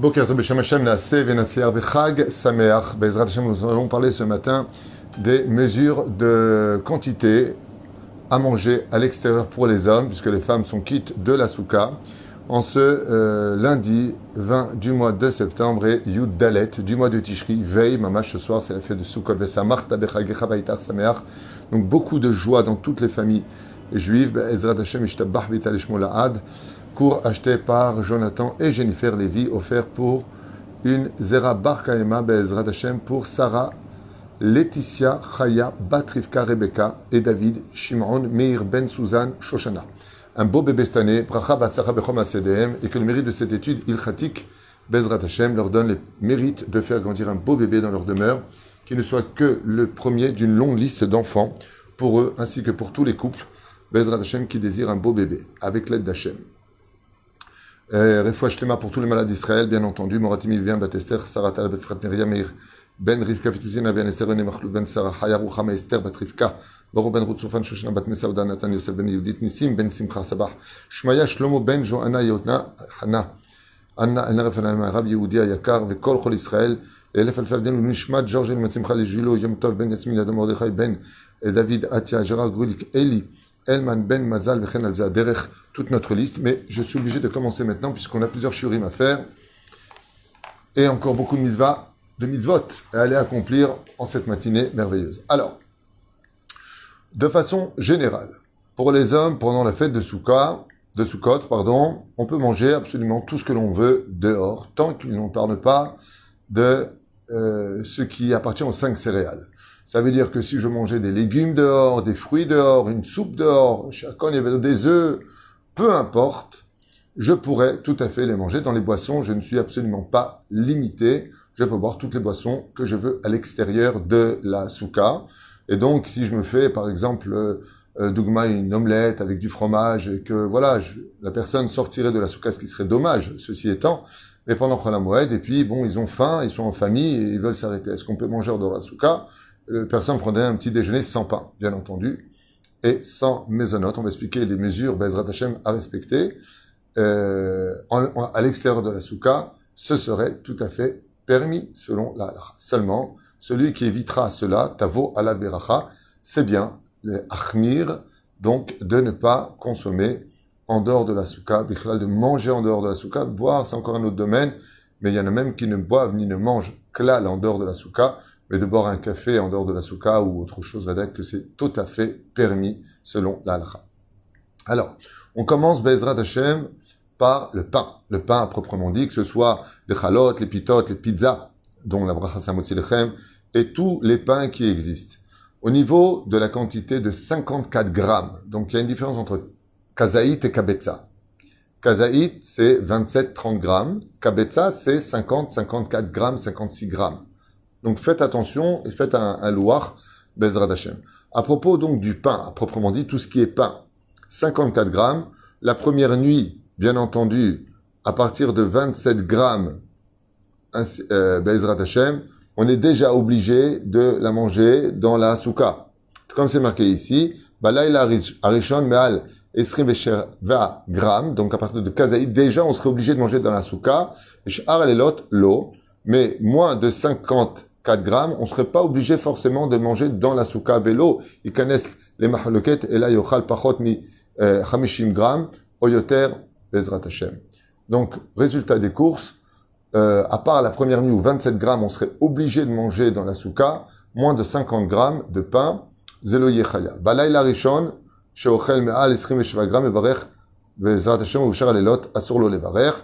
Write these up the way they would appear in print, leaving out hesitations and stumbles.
Boker Tov B'Shem Hashem Naaseh V'Nasiar B'Chag Sameach. Be'ezrat Hashem, nous allons parler ce matin des mesures de quantité à manger à l'extérieur pour les hommes, puisque les femmes sont quittes de la Souka, en ce lundi 20 du mois de septembre et Yud Dalet du mois de Tishri, veille, mamash ce soir, c'est la fête de Sukkot, Ve'samarta B'Chagecha V'Aitar Sameach. Donc beaucoup de joie dans toutes les familles juives. Be'ezrat Hashem Ishtabach V'Ital Shmo La'ad. Cours acheté par Jonathan et Jennifer Lévy, offert pour une Zera Bar Kaema Be'ezrat Hashem pour Sarah, Laetitia, Chaya, Batrivka, Rebecca et David, Shimon, Meir, Ben, Suzanne, Shoshana. Un beau bébé cette année, Bracha Batzara Bechom ACDM, et que le mérite de cette étude, Ilchatik, Be'ezrat Hashem, leur donne les mérites de faire grandir un beau bébé dans leur demeure, qui ne soit que le premier d'une longue liste d'enfants pour eux, ainsi que pour tous les couples, Be'ezrat Hashem, qui désirent un beau bébé, avec l'aide d'Hashem. Refoua Shlema pour tous les malades d'Israël, bien entendu. Moratim Ilvian, Batester, Sarah Tal, Betfrat Miriam, Meir, Ben Rivka, Fituzina, Ben Esther, René Machloud, Ben Sarah, Haya, Ruchama, Esther, Batrivka, Baro Ben Rutzufan, Shoshana, Bat Mesauda, Nathan, Yosef, Ben Yudit, Nissim, Ben Simcha, Sabah, Shmaya, Shlomo, Ben Johanna, Yotna, Hana, Anna, Elnaref, Arab, Yehudia, Yakar, Vekol, Chol Israël, Elef Alfavden, Nishmat, George, Matsimcha, Les Julo, Yom Tov, Ben Yasmin, Adam Mordechai, Ben, David, Atia, Gérard, Grudik, Eli, Elman, Ben, Mazal, Vechen, Alza, Derech, toute notre liste, mais je suis obligé de commencer maintenant puisqu'on a plusieurs shurim à faire et encore beaucoup de mitzvot à aller accomplir en cette matinée merveilleuse. Alors, de façon générale, pour les hommes, pendant la fête de Sukkot, on peut manger absolument tout ce que l'on veut dehors, tant qu'il n'en parle pas de ce qui appartient aux 5 céréales. Ça veut dire que si je mangeais des légumes dehors, des fruits dehors, une soupe dehors, chacun y avait des œufs, peu importe, je pourrais tout à fait les manger. Dans les boissons, je ne suis absolument pas limité. Je peux boire toutes les boissons que je veux à l'extérieur de la souka. Et donc, si je me fais, par exemple, dougma, une omelette avec du fromage, et que voilà, la personne sortirait de la souka, ce qui serait dommage, ceci étant, mais pendant Chol HaMoed, et puis bon, ils ont faim, ils sont en famille et ils veulent s'arrêter. Est-ce qu'on peut manger hors de la souka? La personne prendrait un petit déjeuner sans pain, bien entendu, et sans maisonnote. On va expliquer les mesures Be'ezrat Hashem à respecter. À l'extérieur de la souka, ce serait tout à fait permis selon la halakha. Seulement, celui qui évitera cela, tavo ala beracha, c'est bien, les achmir, donc de ne pas consommer en dehors de la souka, bichlal, de manger en dehors de la souka. Boire, c'est encore un autre domaine, mais il y en a même qui ne boivent ni ne mangent klal en dehors de la souka, mais de boire un café en dehors de la souka ou autre chose, va dire que c'est tout à fait permis selon la halakha. Alors, on commence Be'ezrat Hashem par le pain à proprement dit, que ce soit les chalot, les pitot, les pizzas, dont la bracha samotzi lechem, et tous les pains qui existent. Au niveau de la quantité de 54 grammes, donc il y a une différence entre kazaït et kabetza. Kazaït, c'est 27-30 grammes, kabetza, c'est 50-54 grammes, 56 grammes. Donc faites attention et faites un louach, Be'ezrat Hashem. À propos donc du pain, à proprement dit, tout ce qui est pain, 54 grammes, la première nuit, bien entendu, à partir de 27 grammes, Be'ezrat Hashem, on est déjà obligé de la manger dans la souka. Comme c'est marqué ici, Balayla Arishon Me'al Esrim Vesheva grammes, donc à partir de Kazaïd, déjà on serait obligé de manger dans la souka, Sh'ar Alelot, l'eau, mais moins de 54 grammes, on ne serait pas obligé forcément de manger dans la souka vélo. Ils connaissent les mahaloket, et là, yochal pachot mi 50 grammes, oyoter, Be'ezrat Hashem. Donc, résultat des courses, à part la première nuit où 27 grammes, on serait obligé de manger dans la souka, moins de 50 grammes de pain, zelo yechaya. Balayla rishon, sheochel me'al esrim esheva grammes, evarech, Be'ezrat Hashem, u'shar alelot, asur lo levarech.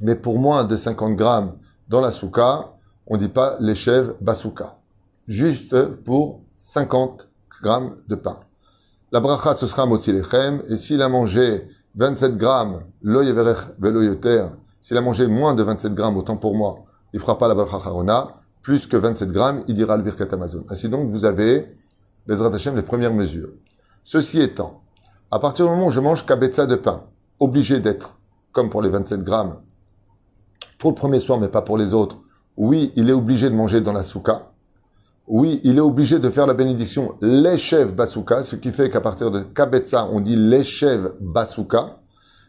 Mais pour moins de 50 grammes dans la souka, on ne dit pas l'échev basouka. Juste pour 50 grammes de pain. La bracha, ce sera motzi lechem, et s'il a mangé 27 grammes, lo yeverech velo yoter, s'il a mangé moins de 27 grammes, autant pour moi, il ne fera pas la bracha charona, plus que 27 grammes, il dira le birkat Amazon. Ainsi donc, vous avez, Be'ezrat Hashem, les premières mesures. Ceci étant, à partir du moment où je mange kabetza de pain, obligé d'être, comme pour les 27 grammes, pour le premier soir, mais pas pour les autres, oui, il est obligé de manger dans la souka. Oui, il est obligé de faire la bénédiction l'échev basouka, ce qui fait qu'à partir de kabetza, on dit l'échev basouka.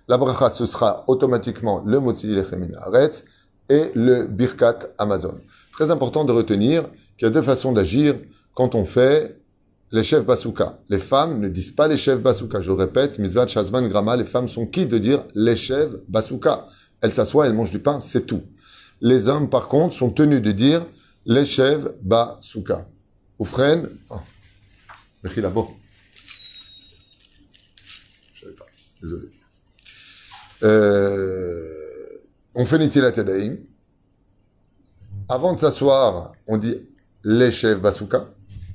La bracha, ce sera automatiquement le motzi lechem min haaretz, et le Birkat Amazon. Très important de retenir qu'il y a deux façons d'agir quand on fait les chefs Basouka. Les femmes ne disent pas les chefs Basouka. Je le répète, Mizvat Shazman Grama, les femmes sont quittes de dire les chefs Basouka. Elles s'assoient, elles mangent du pain, c'est tout. Les hommes, par contre, sont tenus de dire les chefs Basouka. Oufren, Mechil Labo. Je ne savais pas, désolé. On fait Nitilat Yadayim. Avant de s'asseoir, on dit les chefs Basouka.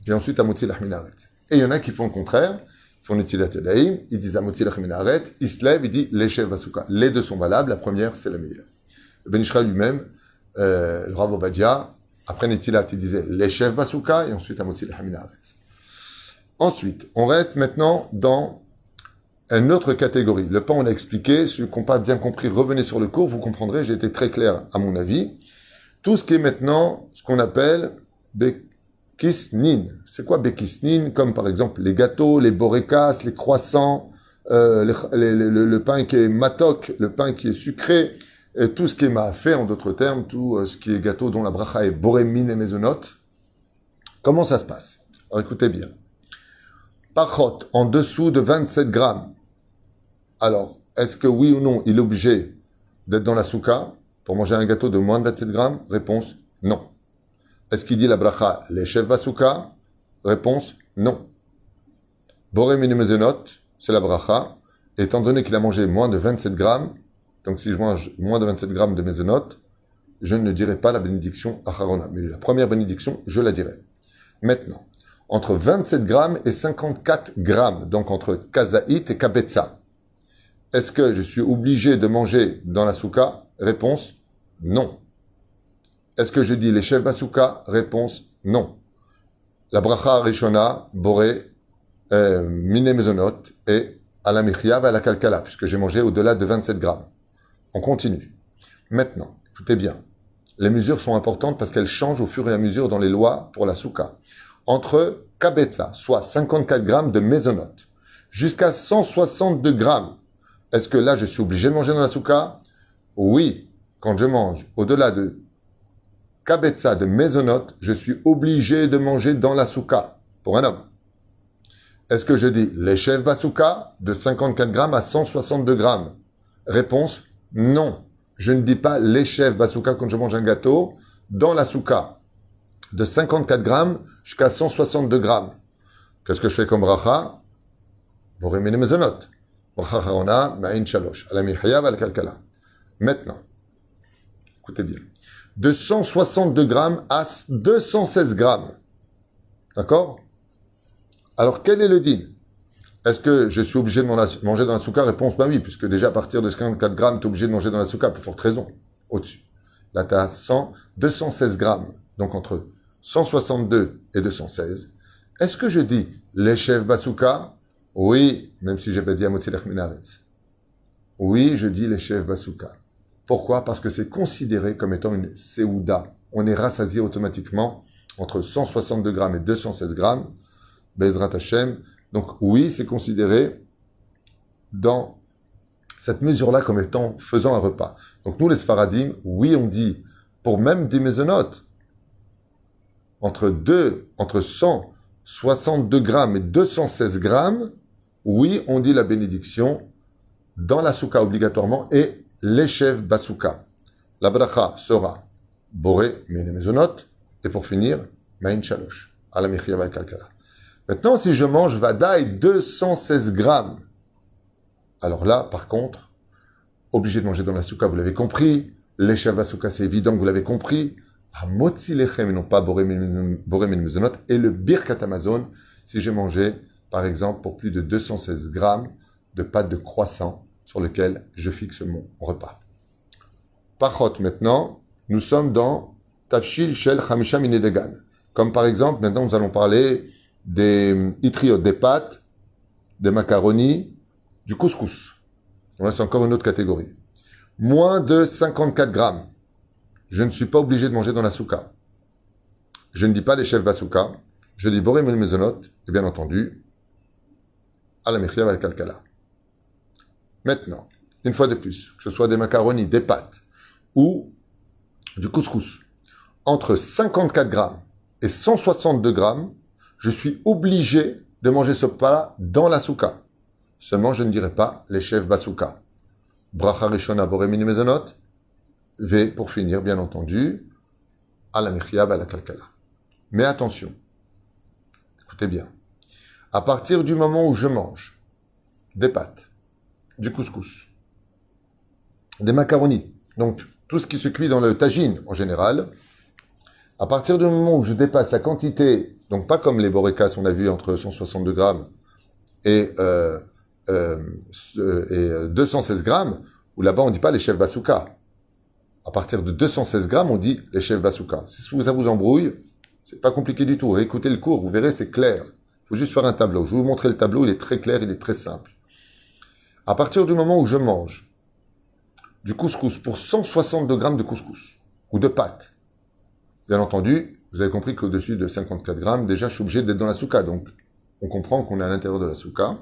Et ensuite, Amotzi Lachminaret. Et il y en a qui font le contraire. Ils font Nitilat Yadayim. Ils disent Amotzi Lachminaret. Ils se lèvent, ils disent les chefs Basouka. Les deux sont valables. La première, c'est la meilleure. Le Ben Ishra lui-même, le Rav Ovadia, après Nitilat, il disait les chefs Basouka. Et ensuite, Amotzi Lachminaret. Ensuite, on reste maintenant dans une autre catégorie. Le pain, on l'a expliqué. Ceux qui n'ont pas bien compris, revenez sur le cours. Vous comprendrez, j'ai été très clair à mon avis. Tout ce qui est maintenant, ce qu'on appelle Bekisnin. C'est quoi Bekisnin? Comme par exemple les gâteaux, les borekas, les croissants, le pain qui est matok, le pain qui est sucré, et tout ce qui est maafé, en d'autres termes, tout ce qui est gâteau dont la bracha est borémine et mezonot. Comment ça se passe? Alors écoutez bien. Pachot, en dessous de 27 grammes. Alors, est-ce que oui ou non, il est obligé d'être dans la souka pour manger un gâteau de moins de 27 grammes? Réponse, non. Est-ce qu'il dit la bracha, les chefs basouka? Réponse, non. Boré minimezenot, c'est la bracha. Étant donné qu'il a mangé moins de 27 grammes, donc si je mange moins de 27 grammes de mezonot, je ne dirai pas la bénédiction acharona. Mais la première bénédiction, je la dirai. Maintenant, entre 27 grammes et 54 grammes, donc entre kazaït et kabetza, est-ce que je suis obligé de manger dans la souka? Réponse, non. Est-ce que je dis les chefs basouka? Réponse, non. La bracha rishona, boré, mine mezonot, et à la michia et à la kalkala, puisque j'ai mangé au-delà de 27 grammes. On continue. Maintenant, écoutez bien. Les mesures sont importantes parce qu'elles changent au fur et à mesure dans les lois pour la souka. Entre kabetza, soit 54 grammes de mezonot, jusqu'à 162 grammes, est-ce que là, je suis obligé de manger dans la souka? Oui. Quand je mange au-delà de kabetza, de mezonot, je suis obligé de manger dans la souka, pour un homme. Est-ce que je dis les chefs basouka, de 54 grammes à 162 grammes? Réponse, non. Je ne dis pas les chefs basouka quand je mange un gâteau dans la souka, de 54 grammes jusqu'à 162 grammes. Qu'est-ce que je fais comme bracha? Borémine mezonot. Bracha charona, ma'in shalosh. Ala michayav, ala kalkala. Maintenant, écoutez bien. De 162 grammes à 216 grammes. D'accord? Alors, quel est le din? Est-ce que je suis obligé de manger dans la souka? Réponse, oui, puisque déjà à partir de 54 grammes, tu es obligé de manger dans la souka, pour forte raison, au-dessus. Là, tu as 216 grammes, donc entre 162 et 216. Est-ce que je dis les chefs basouka? Oui, même si j'ai pas dit Amotzi Lachminaretz. Oui, je dis les chefs basouka. Pourquoi? Parce que c'est considéré comme étant une seouda. On est rassasié automatiquement entre 162 grammes et 216 grammes. Bezrat Hashem. Donc oui, c'est considéré dans cette mesure-là comme étant faisant un repas. Donc nous, les Sfaradim, oui, on dit, pour même des mésonotes, entre 162 grammes et 216 grammes, oui, on dit la bénédiction dans la souka obligatoirement et les chefs basouka. La bracha sera boré mine mezonot et pour finir, ma'in shalosh, à la michia va kalkala. Maintenant, si je mange vadaï 216 grammes, alors là, par contre, obligé de manger dans la souka, vous l'avez compris. Les chefs basouka, c'est évident que vous l'avez compris. Amotzi lechem, non pas boré mine mezonot, et le birkat amazon, si j'ai mangé, par exemple, pour plus de 216 grammes de pâte de croissant sur lequel je fixe mon repas. Pachot, maintenant, nous sommes dans Tafshil Shel Chamisha Minedegan. Comme par exemple, maintenant, nous allons parler des itriot, des pâtes, des macaronis, du couscous. Donc là, c'est encore une autre catégorie. Moins de 54 grammes. Je ne suis pas obligé de manger dans la souka. Je ne dis pas les chefs basouka. Je dis boré mezonot, et bien entendu, à la michia al kalkala. Maintenant, une fois de plus, que ce soit des macaronis, des pâtes, ou du couscous entre 54 grammes et 162 grammes, je suis obligé de manger ce plat dans la souka. Seulement, je ne dirai pas les chefs basouka. Bracha Rishona Boremini Mezonot. V pour finir, bien entendu, à la mechia, à la kalkala. Mais attention, écoutez bien. À partir du moment où je mange des pâtes, du couscous, des macaronis, donc tout ce qui se cuit dans le tagine en général, à partir du moment où je dépasse la quantité, donc pas comme les borekas, on a vu entre 162 grammes et 216 grammes, où là-bas on ne dit pas les chefs basouka. À partir de 216 grammes, on dit les chefs basouka. Si ça vous embrouille, c'est pas compliqué du tout. Réécoutez le cours, vous verrez, c'est clair. Il faut juste faire un tableau. Je vais vous montrer le tableau, il est très clair, il est très simple. À partir du moment où je mange du couscous pour 162 grammes de couscous ou de pâtes, bien entendu, vous avez compris qu'au-dessus de 54 grammes, déjà, je suis obligé d'être dans la souka. Donc, on comprend qu'on est à l'intérieur de la souka.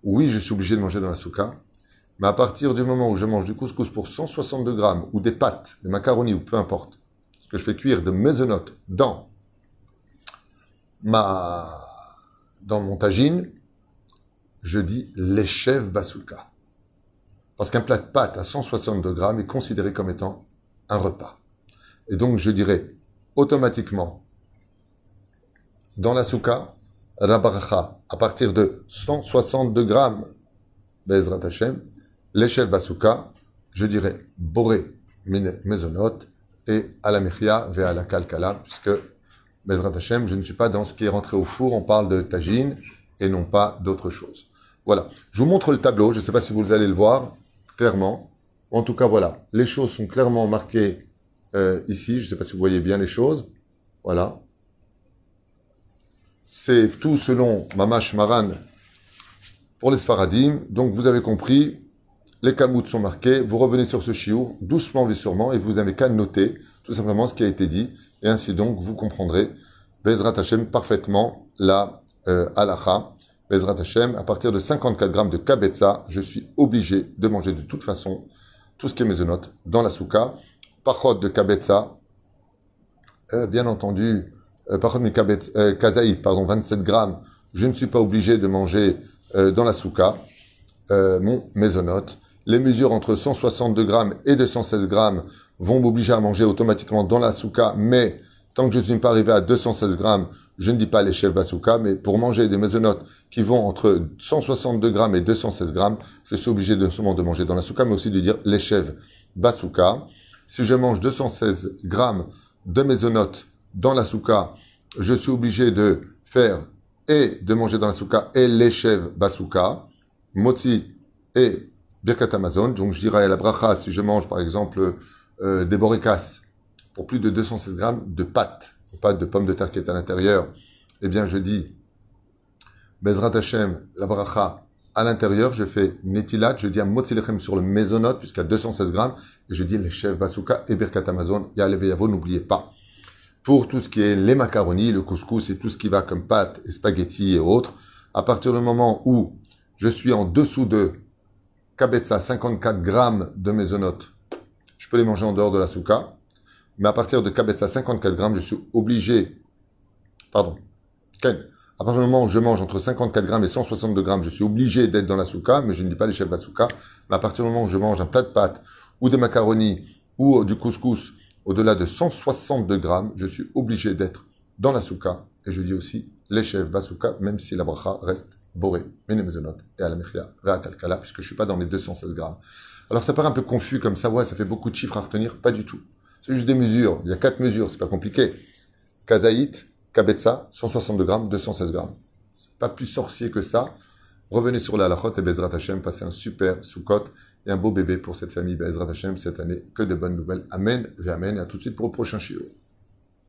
Oui, je suis obligé de manger dans la souka. Mais à partir du moment où je mange du couscous pour 162 grammes, ou des pâtes, des macaronis, ou peu importe, ce que je fais cuire de mésonotes dans mon tagine, je dis les chefs basouka. Parce qu'un plat de pâtes à 162 grammes est considéré comme étant un repas. Et donc, je dirais automatiquement, dans la souka, Rabaracha, à partir de 162 grammes, Bezrat Hashem, les chefs basouka, je dirais Boré Mezonot et à la Mechia ve à la Kalkala, puisque Bezrat Hashem, je ne suis pas dans ce qui est rentré au four, on parle de tagine et non pas d'autre chose. Voilà, je vous montre le tableau, je ne sais pas si vous allez le voir clairement. En tout cas, voilà, les choses sont clairement marquées ici, je ne sais pas si vous voyez bien les choses. Voilà. C'est tout selon Mamash Maran pour les Sfaradim. Donc, vous avez compris, les kamout sont marqués. Vous revenez sur ce chiour, doucement mais sûrement, et vous n'avez qu'à noter tout simplement ce qui a été dit. Et ainsi donc, vous comprendrez, Bezrat Hashem, parfaitement la halacha. Bezrat Hashem, à partir de 54 grammes de kabetza, je suis obligé de manger de toute façon tout ce qui est mésonote dans la souka. Pachot de kabetza, bien entendu, pachot de kazaït, 27 grammes, je ne suis pas obligé de manger dans la souka, mon mésonote. Les mesures entre 162 grammes et 216 grammes vont m'obliger à manger automatiquement dans la souka, mais tant que je ne suis pas arrivé à 216 grammes, je ne dis pas les chefs basouka, mais pour manger des mésonotes qui vont entre 162 grammes et 216 grammes, je suis obligé non seulement de manger dans la souka, mais aussi de dire les chefs basouka. Si je mange 216 grammes de mésonotes dans la souka, je suis obligé de faire et de manger dans la souka et les chefs basouka, motzi et birkat Amazon. Donc je dirais à la bracha, si je mange par exemple des borekas pour plus de 216 grammes de pâtes de pommes de terre qui est à l'intérieur, eh bien je dis Bezrat Hashem, la bracha à l'intérieur, je fais netilat, je dis un motzi lechem sur le mésonote jusqu'à 216 grammes, et je dis les chefs basouka et birkat Amazon, ya'alev yavo, n'oubliez pas. Pour tout ce qui est les macaronis, le couscous et tout ce qui va comme pâtes et spaghettis et autres, à partir du moment où je suis en dessous de kabetza, 54 grammes de mésonote, je peux les manger en dehors de la souka, mais à partir de kabetza, 54 grammes, je suis obligé, à partir du moment où je mange entre 54 grammes et 162 grammes, je suis obligé d'être dans la souka, mais je ne dis pas les chefs basouka, mais à partir du moment où je mange un plat de pâtes, ou des macaronis, ou du couscous, au-delà de 162 grammes, je suis obligé d'être dans la souka, et je dis aussi les chefs basouka, même si la bracha reste boré, ménémezonot, et à la mechia, à kalkala, puisque je ne suis pas dans les 216 grammes. Alors ça paraît un peu confus comme ça, ouais, ça fait beaucoup de chiffres à retenir, pas du tout. C'est juste des mesures, il y a 4 mesures, c'est pas compliqué. Kazaït, kabetza, 162 grammes, 216 grammes. C'est pas plus sorcier que ça. Revenez sur la halachot et Bezrat Hashem, passez un super Sukkot et un beau bébé pour cette famille Bezrat Hashem cette année. Que de bonnes nouvelles. Amen, et amen. Et à tout de suite pour le prochain shiur.